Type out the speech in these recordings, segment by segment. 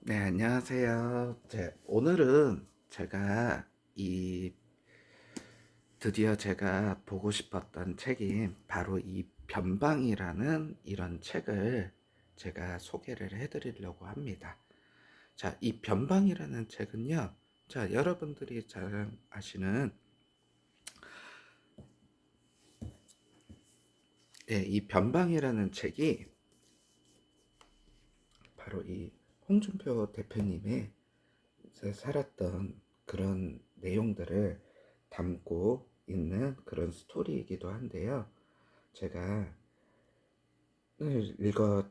네, 안녕하세요. 오늘은 제가 드디어 제가 보고 싶었던 책이 바로 이 변방이라는 이런 책을 제가 소개를 해드리려고 합니다. 자, 이 변방이라는 책은요, 자, 여러분들이 잘 아시는, 이 변방이라는 책이 바로 이 홍준표 대표님의 살았던 그런 내용들을 담고 있는 그런 스토리이기도 한데요. 제가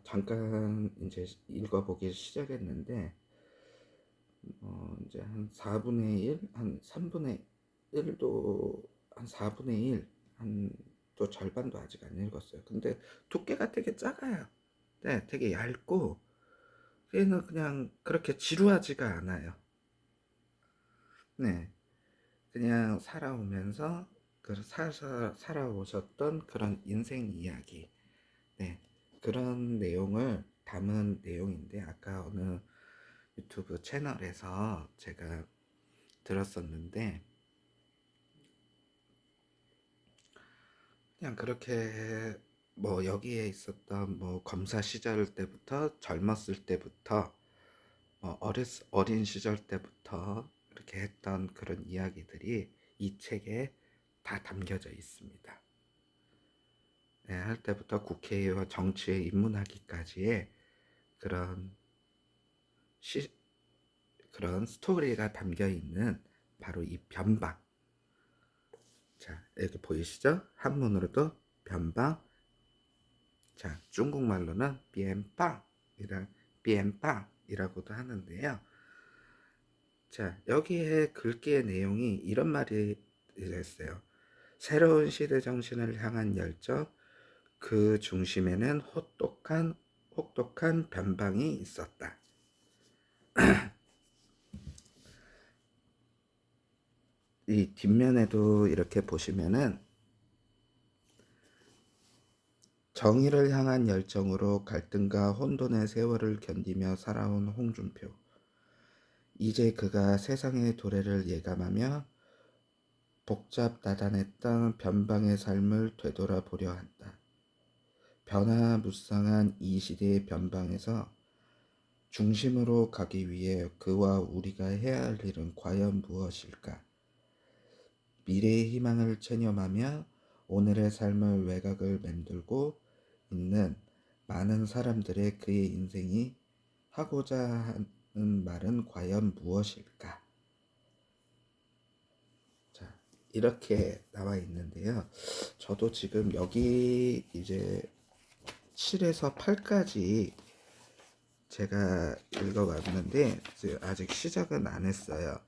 잠깐 이제 읽어보기 시작했는데, 이제 한 4분의 1, 한 3분의 1도, 한 4분의 1, 또 절반도 아직 안 읽었어요. 근데 두께가 되게 작아요. 네, 되게 얇고, 얘는 그냥 그렇게 지루하지가 않아요. 네. 그냥 살아오면서 살아오셨던 그런 인생 이야기, 네, 그런 내용을 담은 내용인데, 아까 어느 유튜브 채널에서 제가 들었었는데, 그냥 그렇게 뭐 여기에 있었던 뭐 검사 시절 때부터, 젊었을 때부터, 어린 시절 때부터 이렇게 했던 그런 이야기들이 이 책에 다 담겨져 있습니다. 네, 할 때부터 국회의원 정치에 입문하기까지의 그런 시, 그런 스토리가 담겨 있는 바로 이 변방. 자, 여기 보이시죠? 한문으로도 변방. 자, 중국말로는 비엔빵이라고도 하는데요. 자, 여기에 글귀의 내용이 이런 말이 있어요. 새로운 시대 정신을 향한 열정, 그 중심에는 혹독한 변방이 있었다. 이 뒷면에도 이렇게 보시면은 정의를 향한 열정으로 갈등과 혼돈의 세월을 견디며 살아온 홍준표. 이제 그가 세상의 도래를 예감하며 복잡다단했던 변방의 삶을 되돌아보려 한다. 변화무쌍한 이 시대의 변방에서 중심으로 가기 위해 그와 우리가 해야 할 일은 과연 무엇일까? 미래의 희망을 체념하며 오늘의 삶을 외곽을 맴돌고 있는 많은 사람들의 그의 인생이 하고자 하는 말은 과연 무엇일까? 자, 이렇게 나와 있는데요. 저도 지금 여기 이제 7에서 8까지 제가 읽어봤는데 아직 시작은 안 했어요.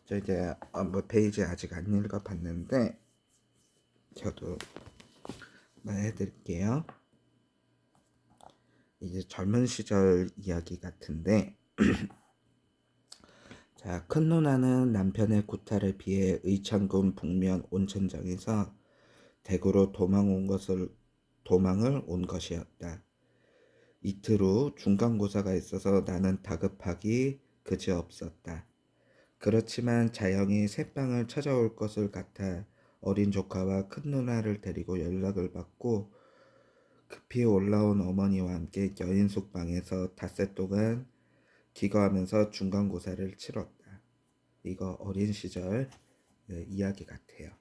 저 이제 뭐 페이지 아직 안 읽어봤는데 저도 말해드릴게요. 이제 젊은 시절 이야기 같은데, 자, 큰 누나는 남편의 구타를 피해 의창군 북면 온천장에서 대구로 도망을 온 것이었다. 이틀 후 중간고사가 있어서 나는 다급하기 그지없었다. 그렇지만 자영이 새방을 찾아올 것을 같아 어린 조카와 큰 누나를 데리고 연락을 받고 급히 올라온 어머니와 함께 여인 숙방에서 닷새 동안 기거하면서 중간고사를 치렀다. 이거 어린 시절 이야기 같아요.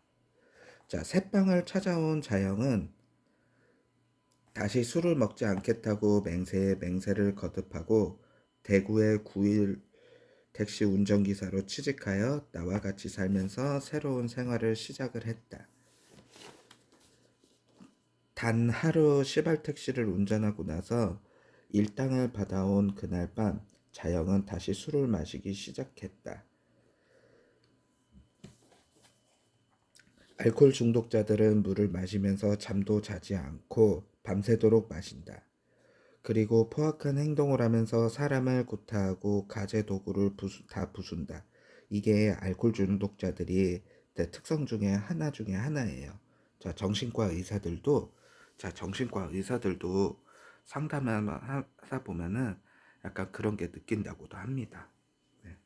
자, 새방을 찾아온 자영은 다시 술을 먹지 않겠다고 맹세에 맹세를 거듭하고 대구의 9일 택시 운전기사로 취직하여 나와 같이 살면서 새로운 생활을 시작을 했다. 단 하루 시발 택시를 운전하고 나서 일당을 받아온 그날 밤 자영은 다시 술을 마시기 시작했다. 알코올 중독자들은 물을 마시면서 잠도 자지 않고 밤새도록 마신다. 그리고 포악한 행동을 하면서 사람을 구타하고 가재 도구를 다 부순다. 이게 알코올 중독자들이 특성 중에 하나예요. 자, 정신과 의사들도 상담하다 보면은 약간 그런 게 느낀다고도 합니다. 네.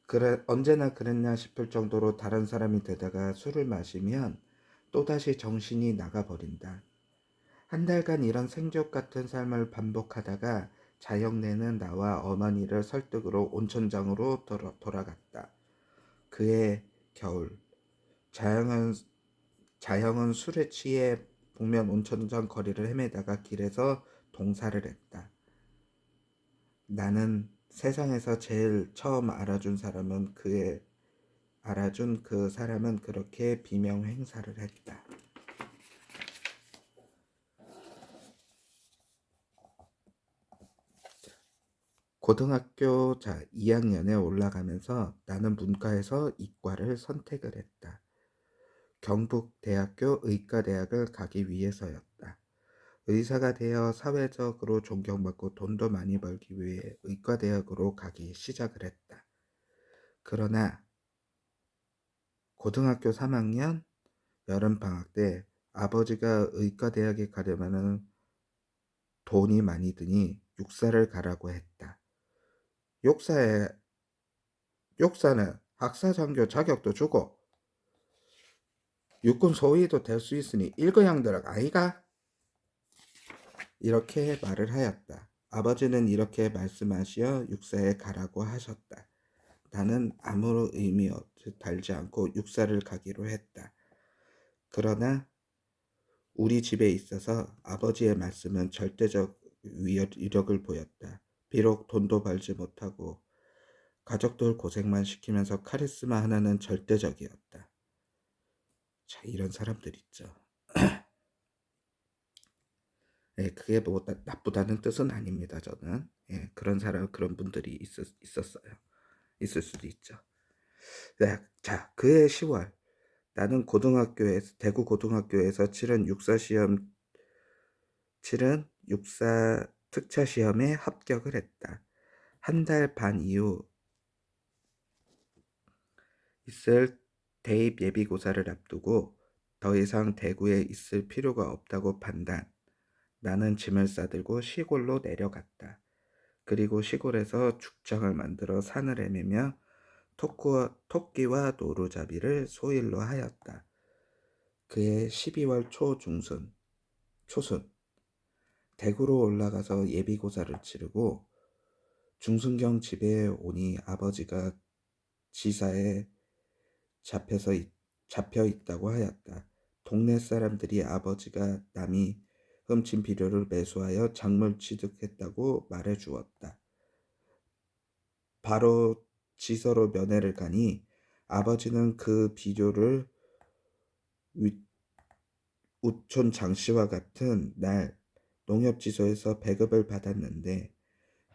그래, 언제나 그랬냐 싶을 정도로 다른 사람이 되다가 술을 마시면 또다시 정신이 나가버린다. 한 달간 이런 생족 같은 삶을 반복하다가 자영내는 나와 어머니를 설득으로 온천장으로 돌아갔다. 그해 겨울, 자영은, 자영은 술에 취해 북면 온천장 거리를 헤매다가 길에서 동사를 했다. 나는 세상에서 제일 처음 알아준 그 사람은 그렇게 비명 행사를 했다. 고등학교 2학년에 올라가면서 나는 문과에서 이과를 선택을 했다. 경북대학교 의과대학을 가기 위해서였다. 의사가 되어 사회적으로 존경받고 돈도 많이 벌기 위해 의과대학으로 가기 시작을 했다. 그러나 고등학교 3학년 여름방학 때 아버지가 의과대학에 가려면 돈이 많이 드니 육사를 가라고 했다. 욕사에 욕사는 학사장교 자격도 주고 육군 소위도 될 수 있으니 일거양득 아이가? 이렇게 말을 하였다. 아버지는 이렇게 말씀하시어 육사에 가라고 하셨다. 나는 아무 의미 달지 않고 육사를 가기로 했다. 그러나 우리 집에 있어서 아버지의 말씀은 절대적 위력을 보였다. 비록 돈도 벌지 못하고 가족들 고생만 시키면서 카리스마 하나는 절대적이었다. 자, 이런 사람들 있죠. 예, 그게 뭐 나쁘다는 뜻은 아닙니다. 저는 예, 그런 분들이 있었어요. 있을 수도 있죠. 네, 자, 그해 10월 나는 대구 고등학교에서 치른 육사 특차 시험에 합격을 했다. 한 달 반 이후 있을 대입 예비고사를 앞두고 더 이상 대구에 있을 필요가 없다고 판단. 나는 짐을 싸들고 시골로 내려갔다. 그리고 시골에서 죽장을 만들어 산을 헤매며 토끼와 노루잡이를 소일로 하였다. 그해 12월 초순 대구로 올라가서 예비고사를 치르고 중순경 집에 오니 아버지가 지사에 잡혀 있다고 하였다. 동네 사람들이 아버지가 남이 훔친 비료를 매수하여 작물 취득했다고 말해 주었다. 바로 지서로 면회를 가니 아버지는 그 비료를 우촌 장씨와 같은 날 농협지소에서 배급을 받았는데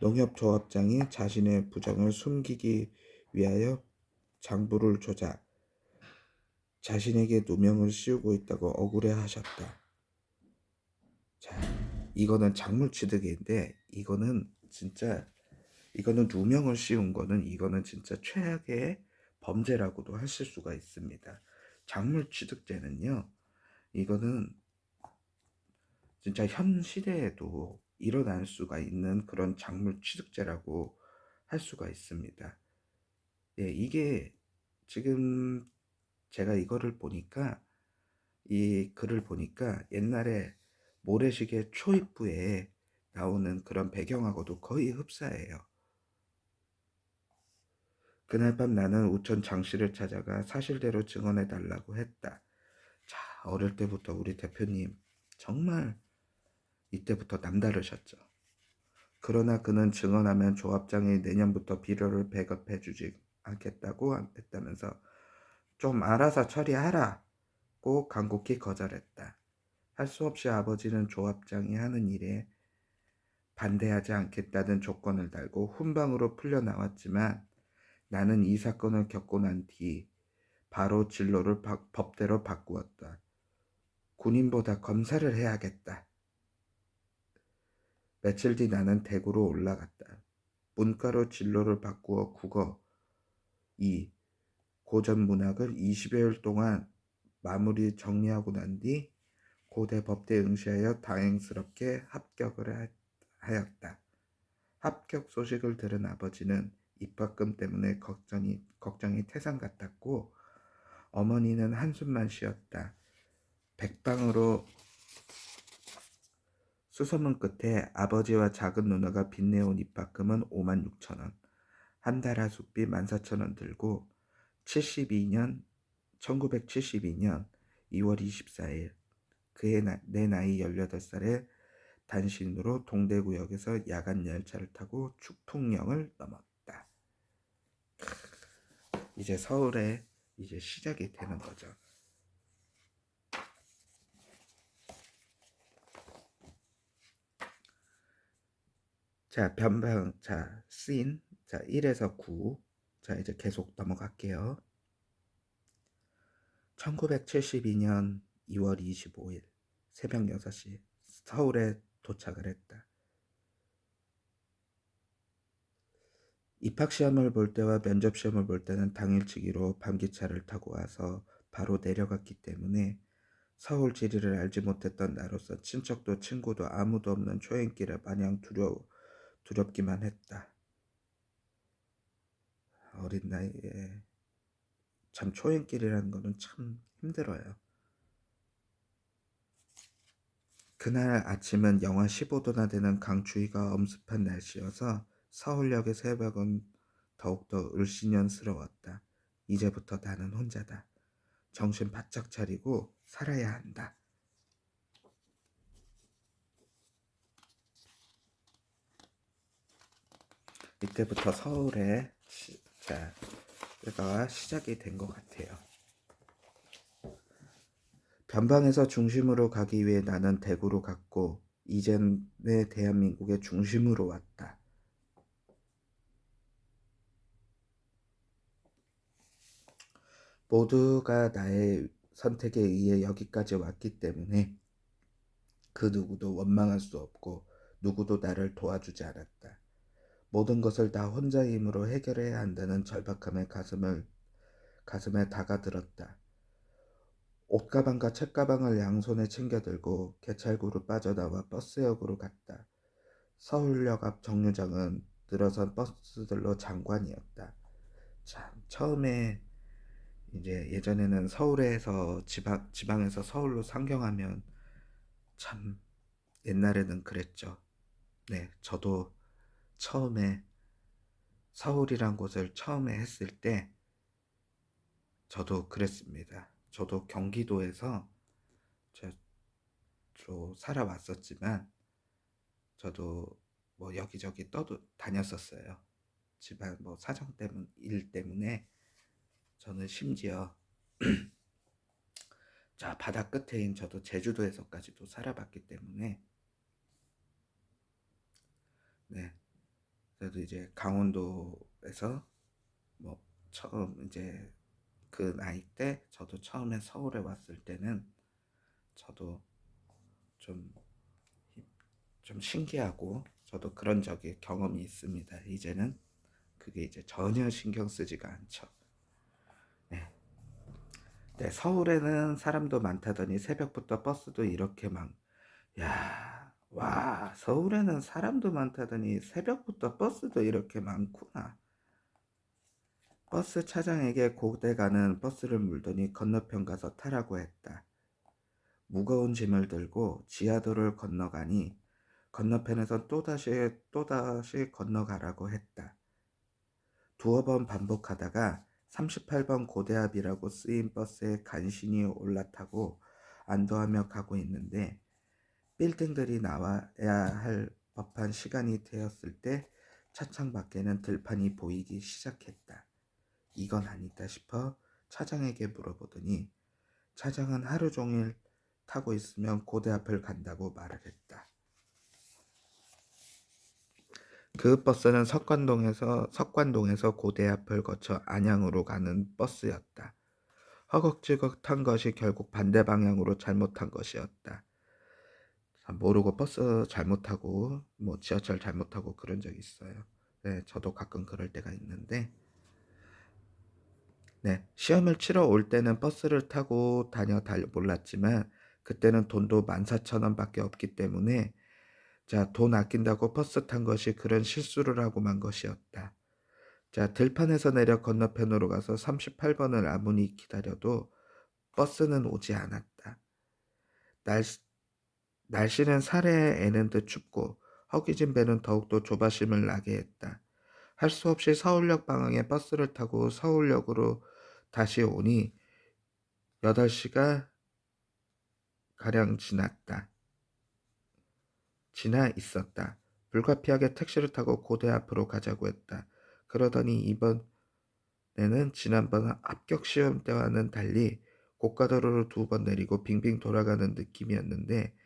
농협조합장이 자신의 부정을 숨기기 위하여 장부를 조작, 자신에게 누명을 씌우고 있다고 억울해하셨다. 자, 이거는 작물 취득인데 이거는 누명을 씌운 거는 이거는 진짜 최악의 범죄라고도 하실 수가 있습니다. 작물 취득죄는요, 이거는 진짜 현 시대에도 일어날 수가 있는 그런 작물 취득죄라고 할 수가 있습니다. 예, 이게 지금 제가 이 글을 보니까 옛날에 모래시계 초입부에 나오는 그런 배경하고도 거의 흡사해요. 그날 밤 나는 우천 장씨를 찾아가 사실대로 증언해 달라고 했다. 자, 어릴 때부터 우리 대표님 정말 이때부터 남다르셨죠. 그러나 그는 증언하면 조합장이 내년부터 비료를 배급해 주지 않겠다고 했다면서 좀 알아서 처리하라고 간곡히 거절했다. 할 수 없이 아버지는 조합장이 하는 일에 반대하지 않겠다는 조건을 달고 훈방으로 풀려 나왔지만 나는 이 사건을 겪고 난 뒤 바로 진로를 법대로 바꾸었다. 군인보다 검사를 해야겠다. 며칠 뒤 나는 대구로 올라갔다. 문과로 진로를 바꾸어 국어 2, 고전 문학을 20여일 동안 마무리 정리하고 난 뒤 고대 법대에 응시하여 다행스럽게 합격을 하였다. 합격 소식을 들은 아버지는 입학금 때문에 걱정이 태산 같았고 어머니는 한숨만 쉬었다. 백방으로 수소문 끝에 아버지와 작은 누나가 빚내온 입학금은 56,000원, 한 달 하숙비 14,000원 들고 1972년 2월 24일 내 나이 18살에 단신으로 동대구역에서 야간 열차를 타고 축풍령을 넘었다. 이제 서울에 이제 시작이 되는 거죠. 자, 변방, 자, 씬, 자, 1에서 9. 자, 이제 계속 넘어갈게요. 1972년 2월 25일 새벽 6시 서울에 도착을 했다. 입학시험을 볼 때와 면접시험을 볼 때는 당일치기로 밤기차를 타고 와서 바로 내려갔기 때문에 서울 지리를 알지 못했던 나로서 친척도 친구도 아무도 없는 초행길에 마냥 두렵기만 했다. 어린 나이에 참 초행길이라는 거는 참 힘들어요. 그날 아침은 영하 15도나 되는 강추위가 엄습한 날씨여서 서울역의 새벽은 더욱더 을씨년스러웠다. 이제부터 나는 혼자다. 정신 바짝 차리고 살아야 한다. 이때부터 서울에 가 시작이 된 것 같아요. 변방에서 중심으로 가기 위해 나는 대구로 갔고 이젠 내 대한민국의 중심으로 왔다. 모두가 나의 선택에 의해 여기까지 왔기 때문에 그 누구도 원망할 수 없고 누구도 나를 도와주지 않았다. 모든 것을 다 혼자의 힘으로 해결해야 한다는 절박함에 가슴에 다가들었다. 옷가방과 책가방을 양손에 챙겨들고 개찰구로 빠져나와 버스역으로 갔다. 서울역 앞 정류장은 늘어선 버스들로 장관이었다. 참 처음에 이제 예전에는 서울에서 지방에서 서울로 상경하면 참 옛날에는 그랬죠. 네, 저도 처음에 서울이란 곳을 처음에 했을 때 저도 그랬습니다. 저도 경기도에서 저 살아왔었지만 저도 뭐 여기저기 다녔었어요. 집안 뭐 사정 때문 일 때문에 저는 심지어 자 바다 끝에인 저도 제주도에서까지도 살아봤기 때문에 네, 그래도 이제 강원도에서 뭐 처음 이제 그 나이 때 저도 처음에 서울에 왔을 때는 저도 좀, 좀 신기하고 저도 그런 적이 경험이 있습니다. 이제는 그게 이제 전혀 신경 쓰지가 않죠. 네. 네, 서울에는 사람도 많다더니 새벽부터 버스도 이렇게 와, 서울에는 사람도 많다더니 새벽부터 버스도 이렇게 많구나. 버스 차장에게 고대가는 버스를 물더니 건너편 가서 타라고 했다. 무거운 짐을 들고 지하도를 건너가니 건너편에서 또다시 건너가라고 했다. 두어 번 반복하다가 38번 고대 앞이라고 쓰인 버스에 간신히 올라타고 안도하며 가고 있는데 빌딩들이 나와야 할 법한 시간이 되었을 때 차창 밖에는 들판이 보이기 시작했다. 이건 아니다 싶어 차장에게 물어보더니 차장은 하루 종일 타고 있으면 고대 앞을 간다고 말을 했다. 그 버스는 석관동에서 고대 앞을 거쳐 안양으로 가는 버스였다. 허겁지겁 탄 것이 결국 반대 방향으로 잘못한 것이었다. 모르고 버스 잘못하고 뭐 지하철 잘못하고 그런 적이 있어요. 네, 저도 가끔 그럴 때가 있는데 네, 시험을 치러 올 때는 버스를 타고 몰랐지만 그때는 돈도 14,000원밖에 없기 때문에 자, 돈 아낀다고 버스 탄 것이 그런 실수를 하고 만 것이었다. 자, 들판에서 내려 건너편으로 가서 38번을 아무리 기다려도 버스는 오지 않았다. 날씨는 살에 애는 듯 춥고 허기진 배는 더욱더 조바심을 나게 했다. 할 수 없이 서울역 방향의 버스를 타고 서울역으로 다시 오니 8시가 가량 지나 있었다. 불가피하게 택시를 타고 고대 앞으로 가자고 했다. 그러더니 이번에는 지난번 합격 시험 때와는 달리 고가도로를 2번 내리고 빙빙 돌아가는 느낌이었는데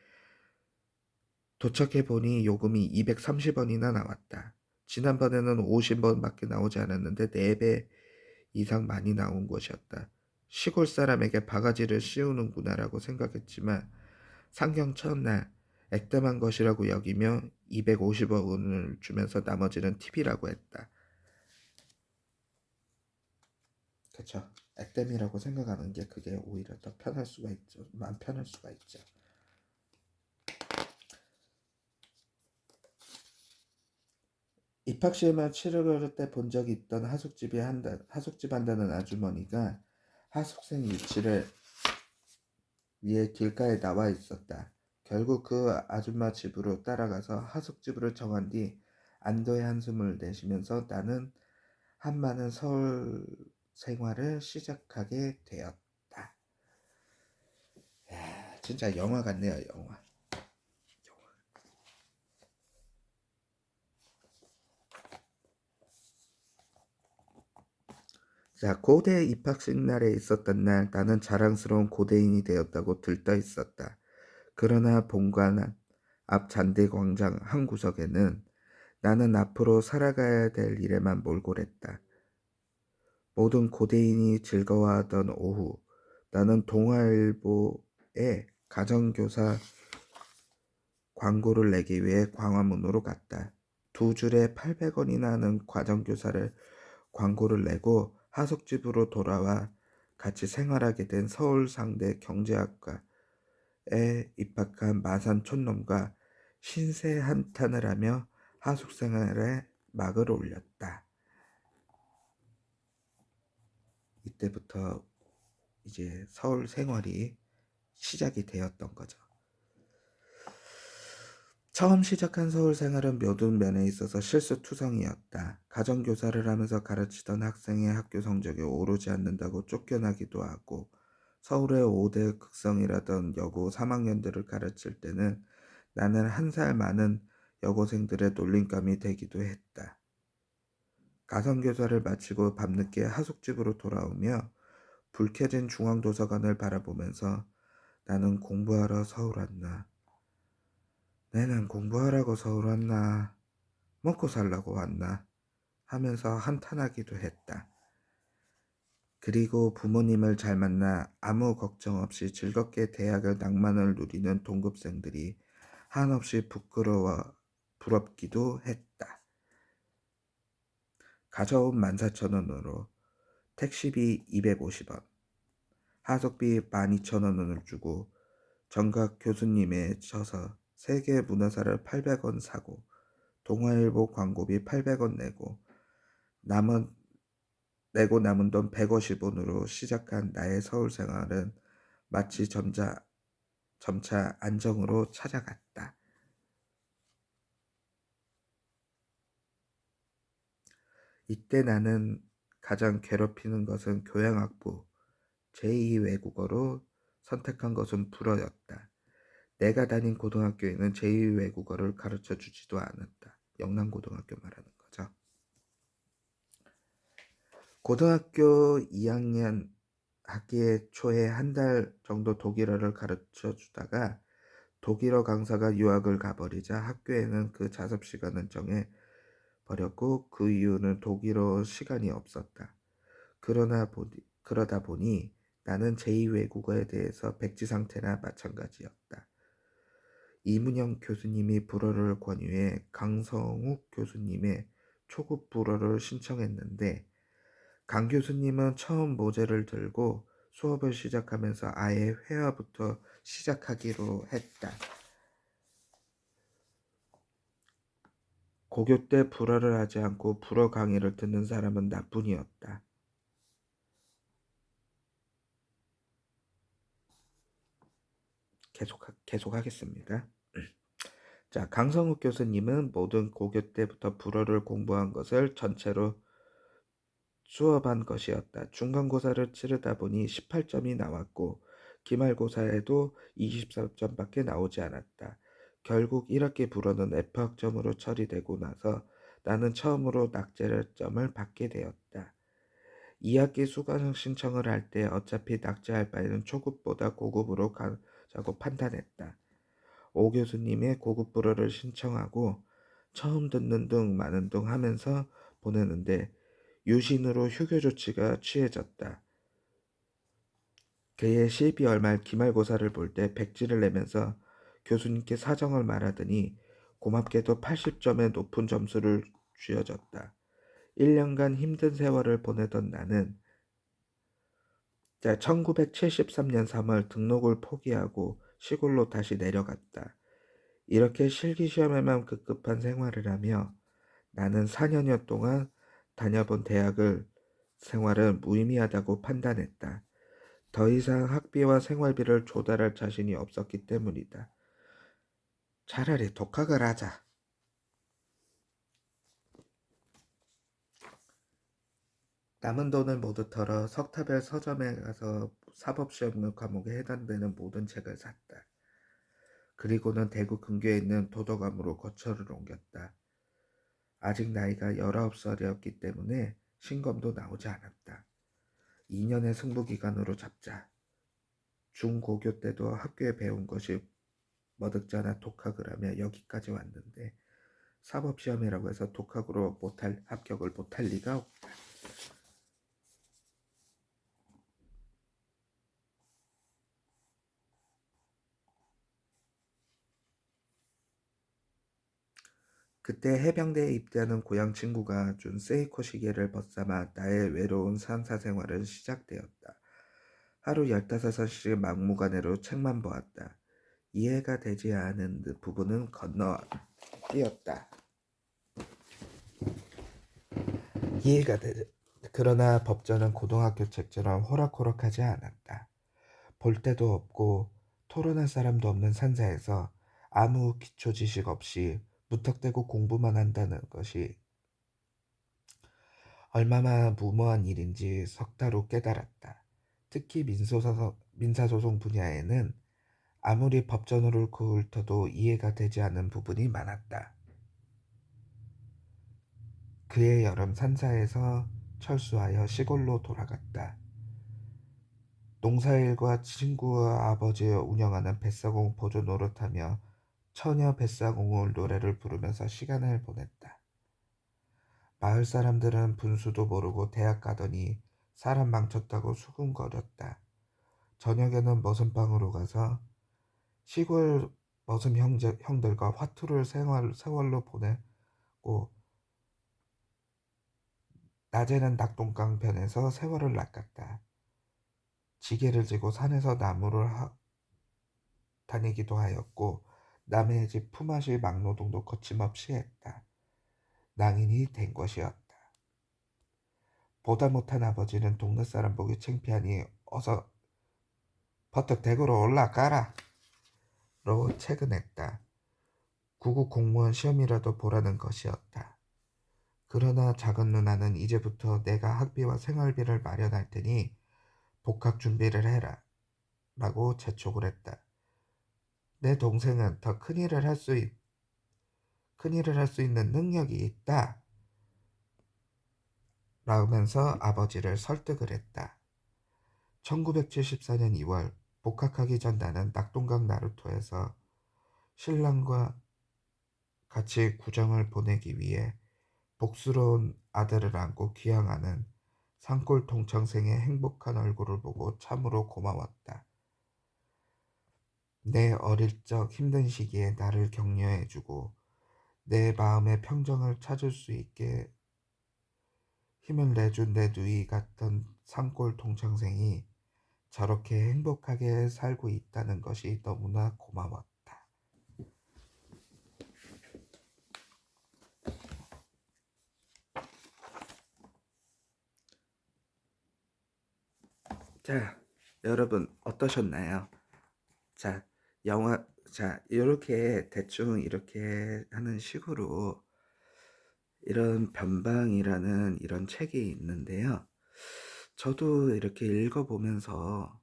도착해 보니 요금이 230원이나 나왔다. 지난번에는 50원밖에 나오지 않았는데 4배 이상 많이 나온 것이었다. 시골 사람에게 바가지를 씌우는구나라고 생각했지만 상경 첫날 액땜한 것이라고 여기며 250원을 주면서 나머지는 팁이라고 했다. 그쵸. 액땜이라고 생각하는 게 그게 오히려 더 편할 수가 있죠. 마음 편할 수가 있죠. 입학시험을 치르를 때 본 적이 있던 하숙집 한다는 아주머니가 하숙생 위치를 위해 길가에 나와 있었다. 결국 그 아줌마 집으로 따라가서 하숙집으로 정한 뒤 안도의 한숨을 내쉬면서 나는 한많은 서울 생활을 시작하게 되었다. 야, 진짜 영화 같네요, 영화. 자, 고대 입학식 날에 있었던 날 나는 자랑스러운 고대인이 되었다고 들떠 있었다. 그러나 본관 앞 잔디광장 한 구석에는 나는 앞으로 살아가야 될 일에만 몰골했다. 모든 고대인이 즐거워하던 오후 나는 동아일보에 가정교사 광고를 내기 위해 광화문으로 갔다. 2줄에 800원이나 하는 가정교사를 광고를 내고 하숙집으로 돌아와 같이 생활하게 된 서울상대 경제학과에 입학한 마산 촌놈과 신세 한탄을 하며 하숙생활에 막을 올렸다. 이때부터 이제 서울 생활이 시작이 되었던 거죠. 처음 시작한 서울 생활은 모든 면에 있어서 실수투성이었다. 가정교사를 하면서 가르치던 학생의 학교 성적이 오르지 않는다고 쫓겨나기도 하고 서울의 5대 극성이라던 여고 3학년들을 가르칠 때는 나는 한 살 많은 여고생들의 놀림감이 되기도 했다. 가정교사를 마치고 밤늦게 하숙집으로 돌아오며 불 켜진 중앙도서관을 바라보면서 나는 공부하러 서울 왔나? 내는 공부하라고 서울 왔나? 먹고 살라고 왔나? 하면서 한탄하기도 했다. 그리고 부모님을 잘 만나 아무 걱정 없이 즐겁게 대학의 낭만을 누리는 동급생들이 한없이 부럽기도 했다. 가져온 14,000원으로 택시비 250원, 하숙비 12,000원을 주고 정각 교수님에 쳐서 세계 문화사를 800원 사고 동아일보 광고비 800원 남은 돈 150원으로 시작한 나의 서울 생활은 마치 점차 안정으로 찾아갔다. 이때 나는 가장 괴롭히는 것은 교양학부 제2 외국어로 선택한 것은 불어였다. 내가 다닌 고등학교에는 제2 외국어를 가르쳐 주지도 않았다. 영남고등학교 말하는 거죠. 고등학교 2학년 학기 초에 한 달 정도 독일어를 가르쳐 주다가 독일어 강사가 유학을 가버리자 학교에는 그 자습 시간을 정해 버렸고 그 이유는 독일어 시간이 없었다. 그러다 보니 나는 제2 외국어에 대해서 백지 상태나 마찬가지였다. 이문영 교수님이 불어를 권유해 강성욱 교수님의 초급 불어를 신청했는데 강 교수님은 처음 모제를 들고 수업을 시작하면서 아예 회화부터 시작하기로 했다. 고교 때 불어를 하지 않고 불어 강의를 듣는 사람은 나뿐이었다. 계속하겠습니다. 자, 강성욱 교수님은 모든 고교 때부터 불어를 공부한 것을 전체로 수업한 것이었다. 중간고사를 치르다 보니 18점이 나왔고 기말고사에도 24점밖에 나오지 않았다. 결국 1학기 불어는 F학점으로 처리되고 나서 나는 처음으로 낙제점을 받게 되었다. 2학기 수강 신청을 할 때 어차피 낙제할 바에는 초급보다 고급으로 가자고 판단했다. 오 교수님의 고급 불어를 신청하고 처음 듣는 둥 마는 둥 하면서 보내는데 유신으로 휴교 조치가 취해졌다. 그의 12월 말 기말고사를 볼 때 백지를 내면서 교수님께 사정을 말하더니 고맙게도 80점의 높은 점수를 쥐어줬다. 1년간 힘든 세월을 보내던 나는 1973년 3월 등록을 포기하고 시골로 다시 내려갔다. 이렇게 실기시험에만 급급한 생활을 하며 나는 4년여 동안 다녀본 대학을 생활은 무의미하다고 판단했다. 더 이상 학비와 생활비를 조달할 자신이 없었기 때문이다. 차라리 독학을 하자. 남은 돈을 모두 털어 석탑의 서점에 가서 사법시험 과목에 해당되는 모든 책을 샀다. 그리고는 대구 근교에 있는 도덕암으로 거처를 옮겼다. 아직 나이가 19살이었기 때문에 신검도 나오지 않았다. 2년의 승부기간으로 잡자. 중고교 때도 학교에 배운 것이 머득잖아 독학을 하며 여기까지 왔는데 사법시험이라고 해서 독학으로 합격을 못할 리가 없다. 그때 해병대에 입대하는 고향 친구가 준 세이코 시계를 벗삼아 나의 외로운 산사생활은 시작되었다. 하루 15시간 막무가내로 책만 보았다. 이해가 되지 않은 부분은 건너뛰었다. 그러나 법전은 고등학교 책처럼 호락호락하지 않았다. 볼 데도 없고 토론할 사람도 없는 산사에서 아무 기초 지식 없이 무턱대고 공부만 한다는 것이 얼마나 무모한 일인지 석 달 후 깨달았다. 특히 민사소송 분야에는 아무리 법전으로 훑어도 이해가 되지 않는 부분이 많았다. 그해 여름 산사에서 철수하여 시골로 돌아갔다. 농사일과 친구와 아버지가 운영하는 뱃사공 보조 노릇하며 처녀 뱃사공을 노래를 부르면서 시간을 보냈다. 마을 사람들은 분수도 모르고 대학 가더니 사람 망쳤다고 수군거렸다. 저녁에는 머슴방으로 가서 시골 머슴 형들과 화투를 세월로 보내고 낮에는 낙동강변에서 세월을 낚았다. 지게를 지고 산에서 나무를 다니기도 하였고 남의 집 품앗이 막노동도 거침없이 했다. 낭인이 된 것이었다. 보다 못한 아버지는 동네 사람 보기 창피하니 어서 버뜩 대구로 올라가라 로 채근했다. 구급 공무원 시험이라도 보라는 것이었다. 그러나 작은 누나는 이제부터 내가 학비와 생활비를 마련할 테니 복학 준비를 해라 라고 재촉을 했다. 내 동생은 더 큰일을 할 수 있는 능력이 있다 라면서 아버지를 설득을 했다. 1974년 2월 복학하기 전 나는 낙동강 나루터에서 신랑과 같이 구정을 보내기 위해 복스러운 아들을 안고 귀향하는 산골 동창생의 행복한 얼굴을 보고 참으로 고마웠다. 내 어릴 적 힘든 시기에 나를 격려해주고 내 마음의 평정을 찾을 수 있게 힘을 내준 내 누이 같던 산골 동창생이 저렇게 행복하게 살고 있다는 것이 너무나 고마웠다. 자, 여러분 어떠셨나요? 자, 이렇게 대충 이렇게 하는 식으로 이런 변방이라는 이런 책이 있는데요. 저도 이렇게 읽어보면서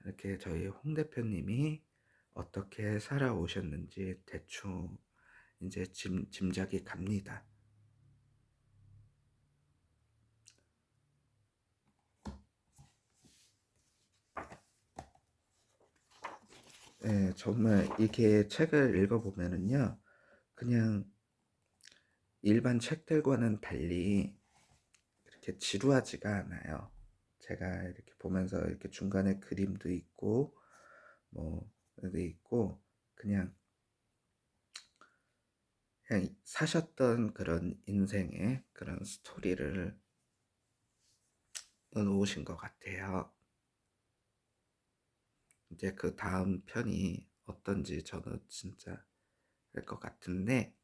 이렇게 저희 홍 대표님이 어떻게 살아오셨는지 대충 이제 짐작이 갑니다. 네, 정말 이렇게 책을 읽어보면은요, 그냥 일반 책들과는 달리 이렇게 지루하지가 않아요. 제가 이렇게 보면서 이렇게 중간에 그림도 있고, 뭐, 있고, 그냥 사셨던 그런 인생의 그런 스토리를 넣어놓으신 것 같아요. 이제 그 다음 편이 어떤지 저는 진짜 알 것 같은데,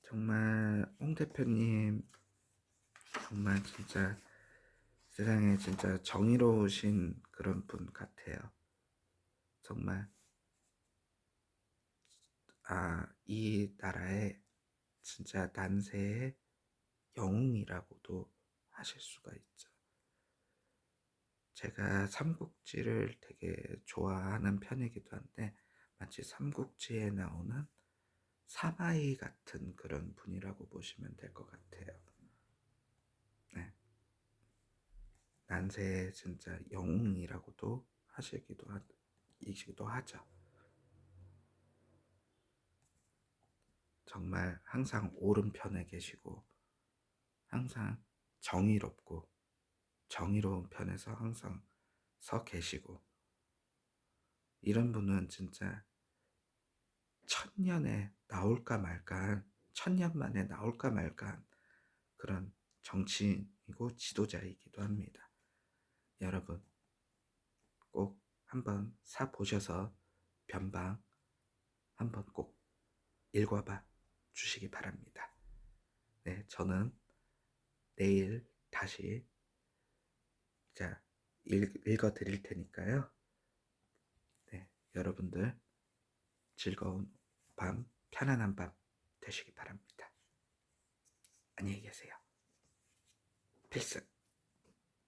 정말 홍 대표님 정말 진짜 세상에 진짜 정의로우신 그런 분 같아요. 정말 이 나라의 진짜 난세의 영웅이라고도 하실 수가 있죠. 제가 삼국지를 되게 좋아하는 편이기도 한데 마치 삼국지에 나오는 사마이 같은 그런 분이라고 보시면 될 것 같아요. 네. 난세의 진짜 영웅이라고도 이시기도 하죠. 정말 항상 오른편에 계시고 항상 정의롭고 정의로운 편에서 항상 서 계시고, 이런 분은 진짜 천년에 나올까 말까한, 천년 만에 나올까 말까한 그런 정치인이고 지도자이기도 합니다. 여러분 꼭 한번 사 보셔서 변방 한번 꼭 읽어봐 주시기 바랍니다. 네, 저는 내일 다시 읽어 드릴 테니까요. 네, 여러분들 즐거운 밤, 편안한 밤 되시기 바랍니다. 안녕히 계세요. 필승.